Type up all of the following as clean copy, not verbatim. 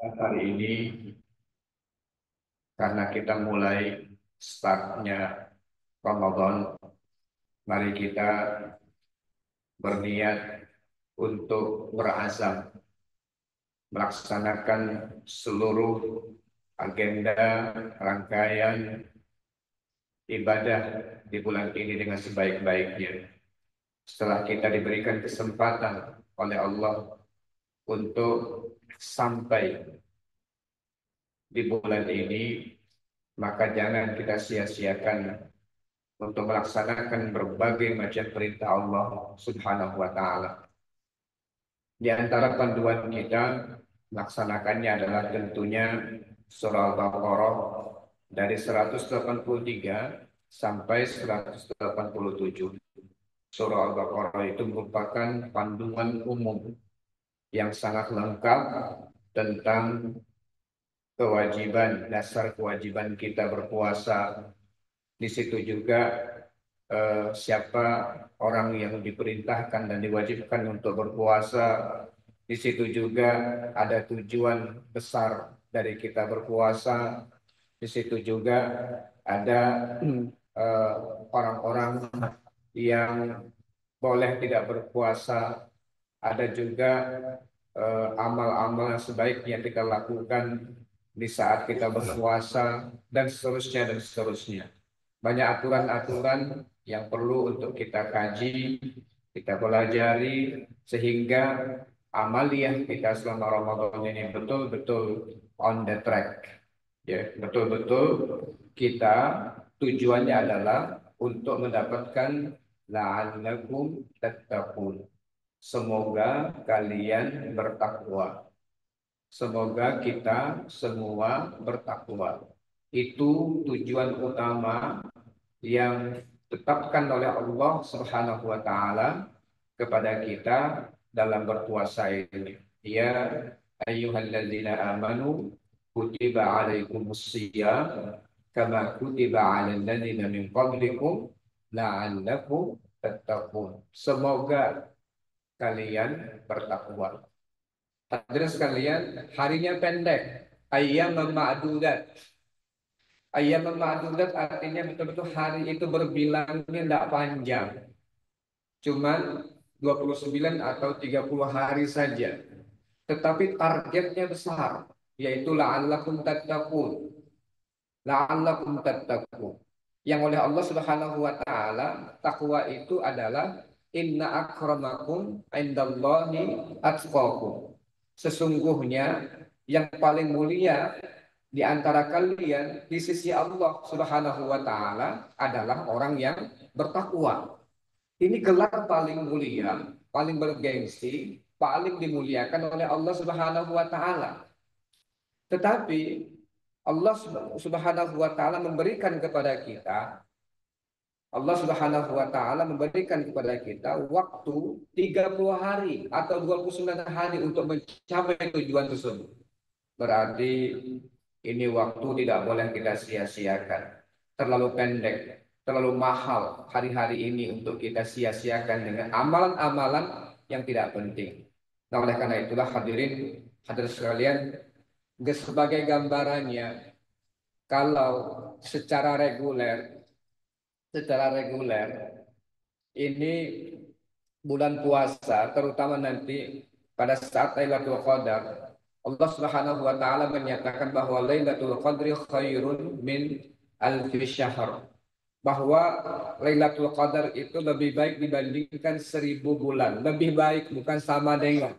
Hari ini karena kita mulai startnya Ramadan, mari kita berniat untuk berazam melaksanakan seluruh agenda rangkaian ibadah di bulan ini dengan sebaik-baiknya. Setelah kita diberikan kesempatan oleh Allah untuk sampai di bulan ini, maka jangan kita sia-siakan untuk melaksanakan berbagai macam perintah Allah Subhanahu wa taala. Di antara panduan kita melaksanakannya adalah tentunya surah Al-Baqarah dari 183 sampai 187. Surah Al-Baqarah itu merupakan panduan umum yang sangat lengkap tentang kewajiban, dasar kewajiban kita berpuasa. Di situ juga siapa orang yang diperintahkan dan diwajibkan untuk berpuasa. Di situ juga ada tujuan besar dari kita berpuasa. Di situ juga ada eh, orang-orang yang boleh tidak berpuasa. Ada juga amal-amal yang sebaiknya kita lakukan di saat kita berpuasa dan seterusnya dan seterusnya. Banyak aturan-aturan yang perlu untuk kita kaji, kita pelajari sehingga amaliyah kita selama Ramadan ini betul-betul on the track. Ya, betul-betul kita tujuannya adalah untuk mendapatkan la'allakum tattaqun. Semoga kalian bertakwa. Semoga kita semua bertakwa. Itu tujuan utama yang ditetapkan oleh Allah Subhanahu wa taala kepada kita dalam berpuasa ini. Ya ayyuhalladzina amanu kutiba alaikumus shiyam kama kutiba alal ladzina min qablikum la'allakum tattaqun. Semoga kalian bertakwa. Hadirin sekalian, harinya pendek. Ayyam ma'dudat. Ayyam ma'dudat artinya betul-betul hari itu berbilangnya tidak panjang. Cuman 29 atau 30 hari saja. Tetapi targetnya besar, yaitu la'allakum tattaqun. La'allakum tattaqun. Yang oleh Allah Subhanahu wa taala, takwa itu adalah inna akramakum indallahi atqakum. Sesungguhnya yang paling mulia di antara kalian di sisi Allah Subhanahu wa taala adalah orang yang bertakwa. Ini gelar paling mulia, paling bergengsi, paling dimuliakan oleh Allah Subhanahu wa taala. Tetapi Allah Subhanahu wa taala memberikan kepada kita, Allah Subhanahu wa taala memberikan kepada kita waktu 30 hari atau 29 hari untuk mencapai tujuan tersebut. Berarti ini waktu tidak boleh kita sia-siakan. Terlalu pendek, terlalu mahal hari-hari ini untuk kita sia-siakan dengan amalan-amalan yang tidak penting. Nah, oleh karena itulah hadirin sekalian, sebagai gambarannya, kalau secara reguler, secara reguler ini bulan puasa, terutama nanti pada saat Lailatul Qadar, Allah Subhanahu wa taala menyatakan bahwa Lailatul Qadri khairun min alfi syahr. Bahwa Lailatul Qadar itu lebih baik dibandingkan 1000 bulan. Lebih baik, bukan sama dengan.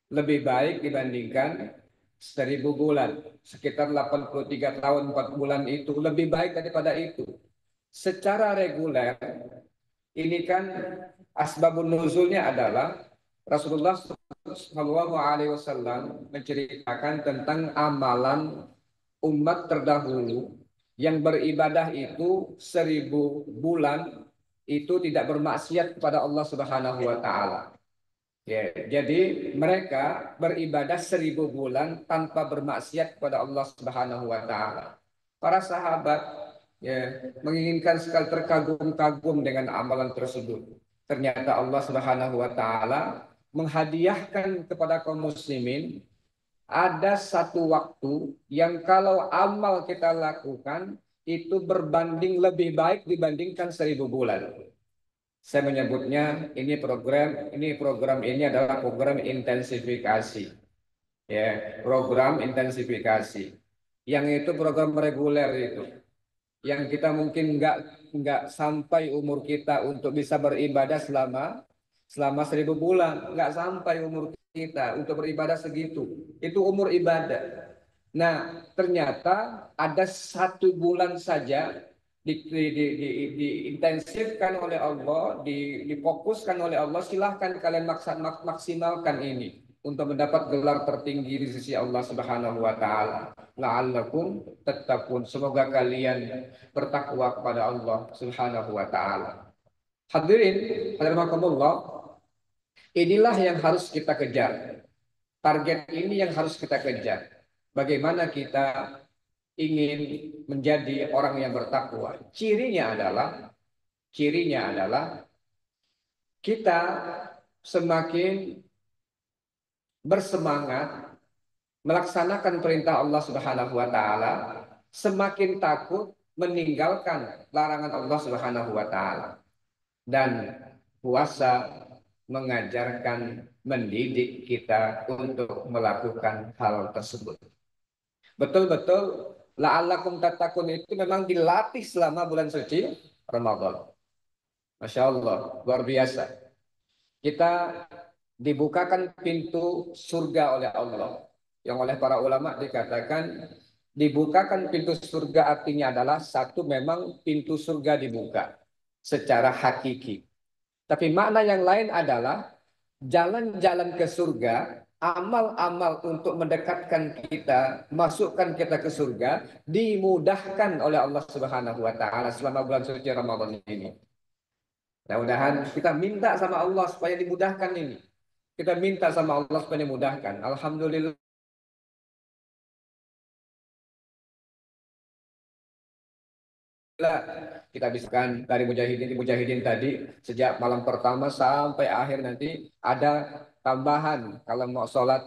Lebih baik dibandingkan 1000 bulan. Sekitar 83 tahun 4 bulan itu lebih baik daripada itu. Secara reguler ini kan asbabun nuzulnya adalah Rasulullah Shallallahu Alaihi Wasallam menceritakan tentang amalan umat terdahulu yang beribadah itu 1000 bulan itu tidak bermaksiat kepada Allah Subhanahu Wa Taala. Ya, jadi mereka beribadah 1000 bulan tanpa bermaksiat kepada Allah Subhanahu Wa Taala. Para sahabat ya menginginkan sekali terkagum-kagum dengan amalan tersebut. Ternyata Allah Subhanahu wa taala menghadiahkan kepada kaum muslimin ada satu waktu yang kalau amal kita lakukan itu berbanding lebih baik dibandingkan 1.000 bulan. Saya menyebutnya ini adalah program intensifikasi, ya, program intensifikasi. Yang itu program reguler itu, yang kita mungkin nggak sampai umur kita untuk bisa beribadah selama selama 1.000 bulan, nggak sampai umur kita untuk beribadah segitu. Itu umur ibadah. Nah, ternyata ada 1 bulan saja diintensifkan oleh Allah, difokuskan oleh Allah. Silahkan kalian maksimalkan ini untuk mendapat gelar tertinggi di sisi Allah Subhanahu wa taala. La'allakum tattaqun. Semoga kalian bertakwa kepada Allah Subhanahu wa taala. Hadirin, rahimakumullah, inilah yang harus kita kejar. Target ini yang harus kita kejar. Bagaimana kita ingin menjadi orang yang bertakwa? Cirinya adalah kita semakin bersemangat melaksanakan perintah Allah Subhanahu wa taala, semakin takut meninggalkan larangan Allah Subhanahu wa taala. Dan puasa mengajarkan, mendidik kita untuk melakukan hal tersebut. Betul-betul la'allakum tattaqun itu memang dilatih selama bulan suci Ramadan. Masya Allah, luar biasa. Kita dibukakan pintu surga oleh Allah. Yang oleh para ulama dikatakan dibukakan pintu surga artinya adalah satu, memang pintu surga dibuka secara hakiki. Tapi makna yang lain adalah jalan-jalan ke surga, amal-amal untuk mendekatkan kita, masukkan kita ke surga, dimudahkan oleh Allah Subhanahu wa taala selama bulan suci Ramadan ini. Mudah-mudahan kita minta sama Allah supaya dimudahkan ini. Kita minta sama Allah supaya dimudahkan. Alhamdulillah, kita biskan dari mujahidin tadi sejak malam pertama sampai akhir, nanti ada tambahan kalau mau sholat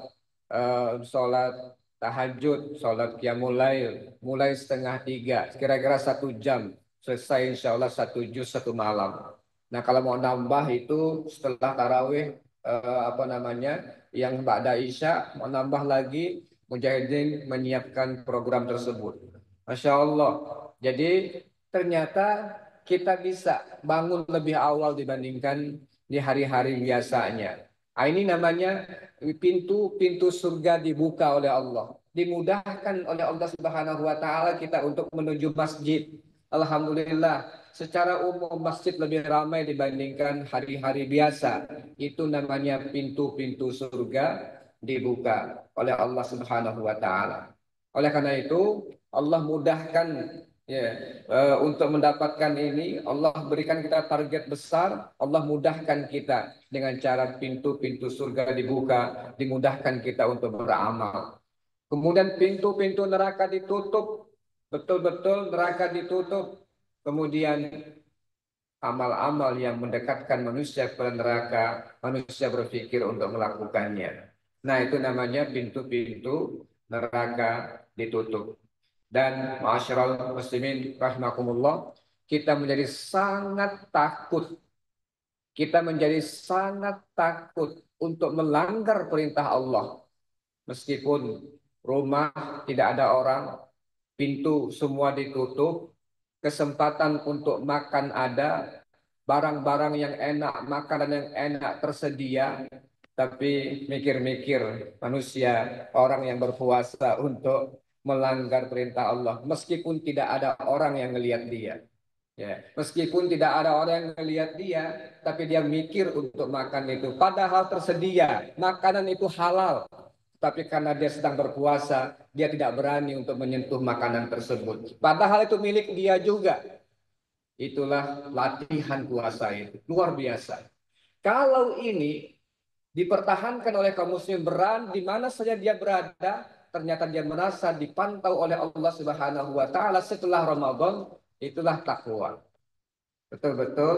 tahajud, sholat qiyamul lail mulai 2:30, kira-kira 1 jam selesai, insya Allah 1 juz 1 malam. Nah, kalau mau nambah itu setelah tarawih, apa namanya, yang ba'da isya, mau nambah lagi, mujahidin menyiapkan program tersebut. Masya Allah. Jadi ternyata kita bisa bangun lebih awal dibandingkan di hari-hari biasanya. Nah, ini namanya pintu-pintu surga dibuka oleh Allah. Dimudahkan oleh Allah Subhanahu wa taala kita untuk menuju masjid. Alhamdulillah, secara umum masjid lebih ramai dibandingkan hari-hari biasa. Itu namanya pintu-pintu surga dibuka oleh Allah Subhanahu wa taala. Oleh karena itu, Allah mudahkan, ya, untuk mendapatkan ini. Allah berikan kita target besar, Allah mudahkan kita dengan cara pintu-pintu surga dibuka, dimudahkan kita untuk beramal. Kemudian pintu-pintu neraka ditutup, betul-betul neraka ditutup. Kemudian amal-amal yang mendekatkan manusia ke neraka, manusia berpikir untuk melakukannya. Nah, itu namanya pintu-pintu neraka ditutup. Dan ma'asyiral muslimin rahimakumullah, kita menjadi sangat takut. Kita menjadi sangat takut untuk melanggar perintah Allah. Meskipun rumah tidak ada orang, pintu semua ditutup, kesempatan untuk makan ada, barang-barang yang enak, makanan yang enak tersedia, tapi mikir-mikir manusia, orang yang berpuasa untuk melanggar perintah Allah, meskipun tidak ada orang yang melihat dia. Ya, meskipun tidak ada orang yang melihat dia, tapi dia mikir untuk makan itu. Padahal tersedia, makanan itu halal. Tapi karena dia sedang berpuasa, dia tidak berani untuk menyentuh makanan tersebut. Padahal itu milik dia juga. Itulah latihan puasa itu. Luar biasa. Kalau ini dipertahankan oleh kaum muslim, di mana saja dia berada, ternyata dia merasa dipantau oleh Allah Subhanahu wa taala setelah Ramadan, itulah takwa. Betul-betul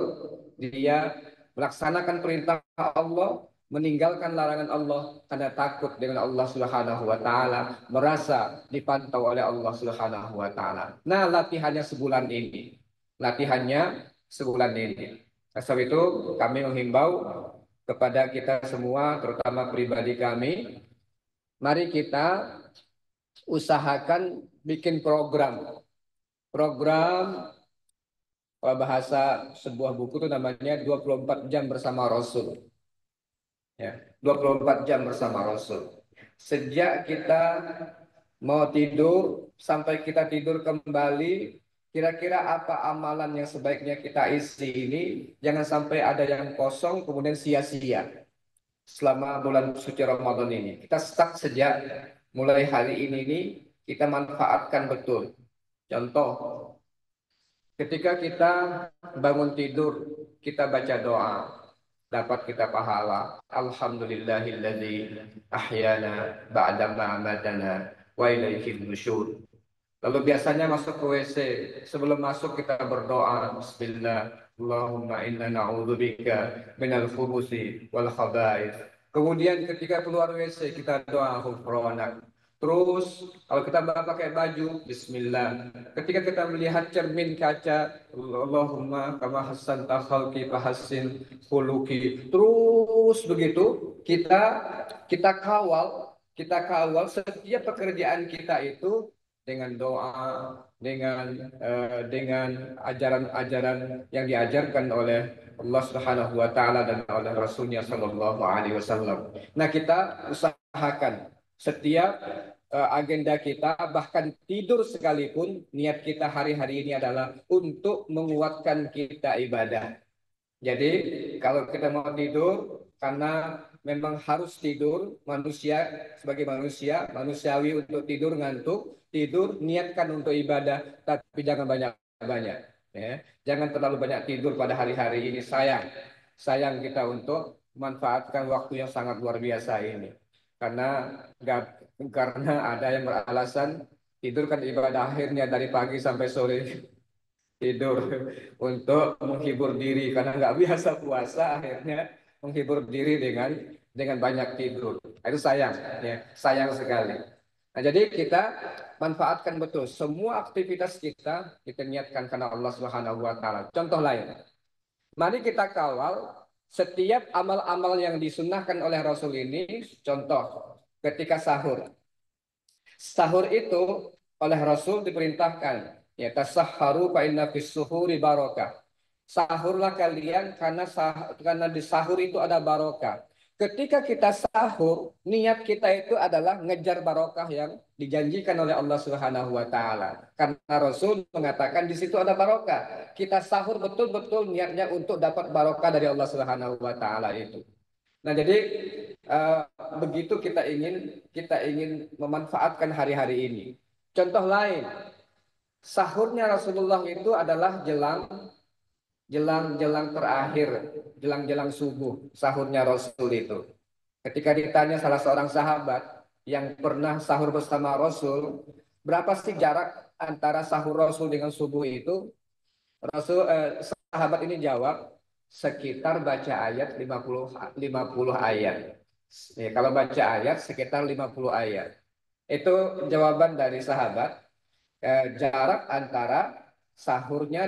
dia melaksanakan perintah Allah, meninggalkan larangan Allah karena takut dengan Allah Subhanahu wa taala, merasa dipantau oleh Allah Subhanahu wa taala. Nah, latihannya sebulan ini. Latihannya sebulan ini. Sebab itu kami menghimbau kepada kita semua, terutama pribadi kami, mari kita usahakan bikin program. Program, kalau bahasa sebuah buku itu namanya 24 jam bersama Rasul. Ya, 24 jam bersama Rasul. Sejak kita mau tidur sampai kita tidur kembali, kira-kira apa amalan yang sebaiknya kita isi ini? Jangan sampai ada yang kosong kemudian sia-sia selama bulan suci Ramadan ini. Kita start sejak mulai hari ini nih, kita manfaatkan betul. Contoh, ketika kita bangun tidur, kita baca doa, dapat kita pahala. Alhamdulillahilladzi ahyana ba'da ma amatana wa ilaihil nusyur. Lalu biasanya masuk ke WC, sebelum masuk kita berdoa, Bismillah, Allahumma inna na'udzubika minal khubuthi wal khaba'ith. Kemudian ketika keluar WC kita doa ghufranak. Terus kalau kita pakai baju, Bismillah. Ketika kita melihat cermin kaca, Allahumma kama hassanta khalqi fahassin khuluqi. Terus begitu kita kawal setiap pekerjaan kita itu dengan doa, dengan ajaran-ajaran yang diajarkan oleh Allah Subhanahu wa taala dan oleh Rasulnya Shallallahu alaihi wasallam. Nah, kita usahakan setiap agenda kita, bahkan tidur sekalipun, niat kita hari-hari ini adalah untuk menguatkan kita ibadah. Jadi kalau kita mau tidur, karena memang harus tidur, manusia sebagai manusia, manusiawi untuk tidur, ngantuk, tidur, niatkan untuk ibadah, tapi jangan banyak-banyak. Ya. Jangan terlalu banyak tidur pada hari-hari ini, sayang kita untuk memanfaatkan waktu yang sangat luar biasa ini. Karena ada yang beralasan tidur kan ibadah akhirnya dari pagi sampai sore tidur untuk menghibur diri karena nggak biasa puasa akhirnya menghibur diri dengan banyak tidur. Itu sayang, ya, sayang sekali. Nah, jadi kita manfaatkan betul semua aktivitas kita niatkan karena Allah Subhanahu wa taala. Contoh lain, mari kita kawal setiap amal-amal yang disunnahkan oleh Rasul ini. Contoh, ketika sahur. Sahur itu oleh Rasul diperintahkan, ya tasahharu fa inna fis suhuri barokah. Sahurlah kalian karena di sahur itu ada barokah. Ketika kita sahur, niat kita itu adalah ngejar barokah yang dijanjikan oleh Allah Subhanahu wa taala. Karena Rasul mengatakan di situ ada barokah. Kita sahur betul-betul niatnya untuk dapat barokah dari Allah Subhanahu wa taala itu. Nah, jadi eh, begitu kita ingin memanfaatkan hari-hari ini. Contoh lain, sahurnya Rasulullah itu adalah jelang jelang jelang terakhir, jelang-jelang subuh, sahurnya Rasul itu. Ketika ditanya salah seorang sahabat yang pernah sahur bersama Rasul, berapa sih jarak antara sahur Rasul dengan subuh itu? Sahabat ini jawab sekitar baca ayat 50 ayat. Ya, kalau baca ayat sekitar 50 ayat. Itu jawaban dari sahabat. Jarak antara sahurnya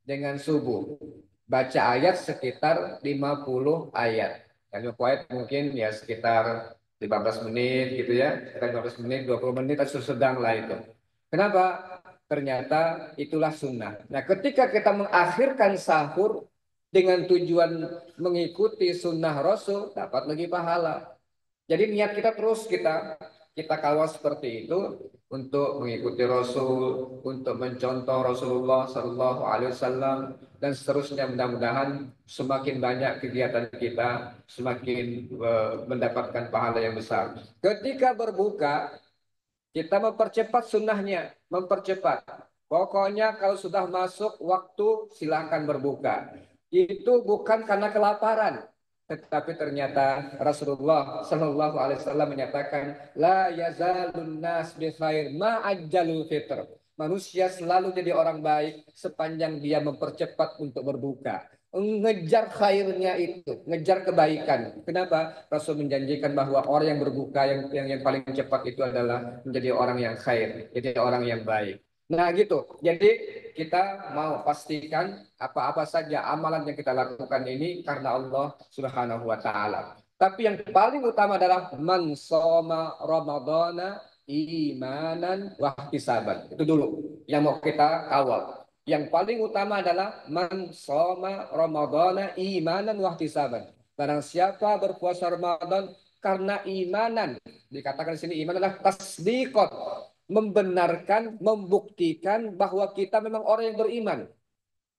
dengan subuh. Baca ayat sekitar 50 ayat. Dan 50 ayat mungkin ya sekitar 15 menit gitu ya. Sekitar 15 menit, 20 menit atau sedang lah itu. Kenapa? Ternyata itulah sunnah. Nah, ketika kita mengakhirkan sahur dengan tujuan mengikuti sunnah Rasul, dapat lagi pahala. Jadi niat kita terus kita kawal seperti itu untuk mengikuti Rasul, untuk mencontoh Rasulullah Sallallahu Alaihi Wasallam dan seterusnya. Mudah-mudahan semakin banyak kegiatan kita, semakin mendapatkan pahala yang besar. Ketika berbuka, kita mempercepat sunnahnya, mempercepat. Pokoknya kalau sudah masuk waktu silahkan berbuka. Itu bukan karena kelaparan, tetapi ternyata Rasulullah Shallallahu Alaihi Wasallam menyatakan, la yazalun nas bi khair ma ajjalul fitr. Manusia selalu jadi orang baik sepanjang dia mempercepat untuk berbuka. ngejar khairnya itu, ngejar kebaikan. Kenapa? Rasul menjanjikan bahwa orang yang berbuka yang paling cepat itu adalah menjadi orang yang khair, jadi orang yang baik. Nah, gitu. Jadi kita mau pastikan apa-apa saja amalan yang kita lakukan ini karena Allah Subhanahu wa taala. Tapi yang paling utama adalah man soma ramadhana imanan wahtisaban. Itu dulu yang mau kita kawal. Yang paling utama adalah man soma ramadhana imanan wahtisaban. Barang siapa berpuasa Ramadan karena imanan. Dikatakan di sini iman adalah tasdikot, membenarkan, membuktikan bahwa kita memang orang yang beriman.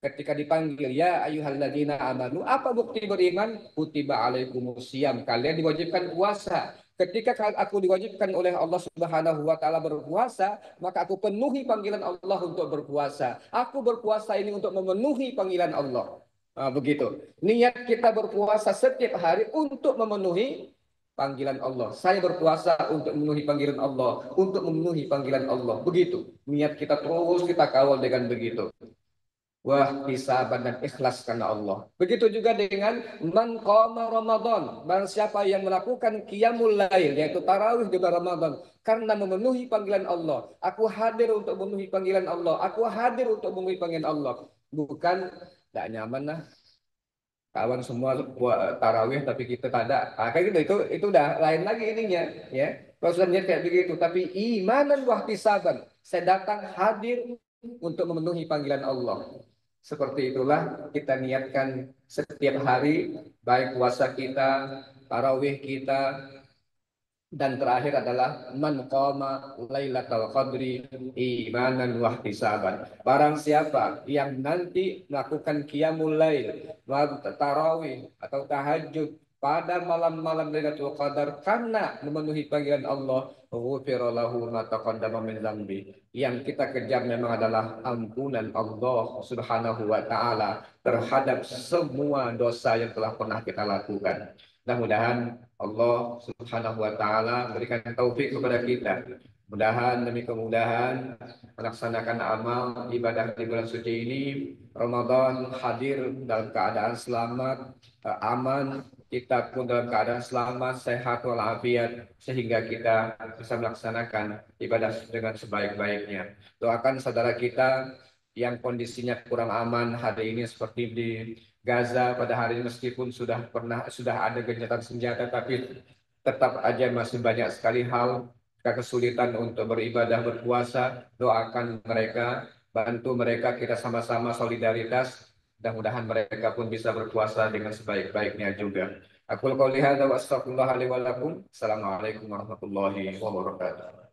Ketika dipanggil ya ayyuhalladzina amanu, apa bukti beriman? Kutiba alaikumusiyam, kalian diwajibkan puasa. Ketika aku diwajibkan oleh Allah Subhanahu wa taala berpuasa, maka aku penuhi panggilan Allah untuk berpuasa. Aku berpuasa ini untuk memenuhi panggilan Allah. Nah, begitu. Niat kita berpuasa setiap hari untuk memenuhi panggilan Allah. Saya berpuasa untuk memenuhi panggilan Allah, untuk memenuhi panggilan Allah. Begitu. Niat kita terus kita kawal dengan begitu. Wah, hisaban dan ikhlas karena Allah. Begitu juga dengan man qama Ramadan. Barang siapa yang melakukan qiyamul lail, yaitu tarawih di bulan Ramadan, karena memenuhi panggilan Allah. Aku hadir untuk memenuhi panggilan Allah. Aku hadir untuk memenuhi panggilan Allah. Bukan tidak nyaman lah. Kawan semua buat tarawih tapi kita tak ada. Kayak gitu itu udah lain lagi ininya, ya. Kalau sudah niat kayak begitu, tapi imanan wahtisaban. Saya datang hadir untuk memenuhi panggilan Allah. Seperti itulah kita niatkan setiap hari, baik puasa kita, tarawih kita, dan terakhir adalah man qama lailatul qadri imanan wa ihtisaban. Barang siapa yang nanti melakukan qiyamul lail, tarawih atau tahajud pada malam-malam Lailatul Qadar karena memenuhi panggilan Allah, ghufira lahu ma taqaddama min dzambi. Yang kita kejar memang adalah ampunan Allah Subhanahu wa taala terhadap semua dosa yang telah pernah kita lakukan. Mudah-mudahan Allah Subhanahu wa taala berikan taufik kepada kita. Mudahan demi kemudahan melaksanakan amal ibadah di bulan suci ini, Ramadan hadir dalam keadaan selamat, aman, kita pun dalam keadaan selamat, sehat walafiat sehingga kita bisa melaksanakan ibadah dengan sebaik-baiknya. Doakan saudara kita yang kondisinya kurang aman hari ini seperti di Gaza pada hari ini, meskipun sudah ada gencatan senjata, tapi tetap aja masih banyak sekali hal kesulitan untuk beribadah berpuasa. Doakan mereka, bantu mereka, kita sama-sama solidaritas. Mudah-mudahan mereka pun bisa berpuasa dengan sebaik-baiknya juga. Aku qouli hadza wa astaghfirullah li wa lakum. Assalamualaikum warahmatullahi wabarakatuh.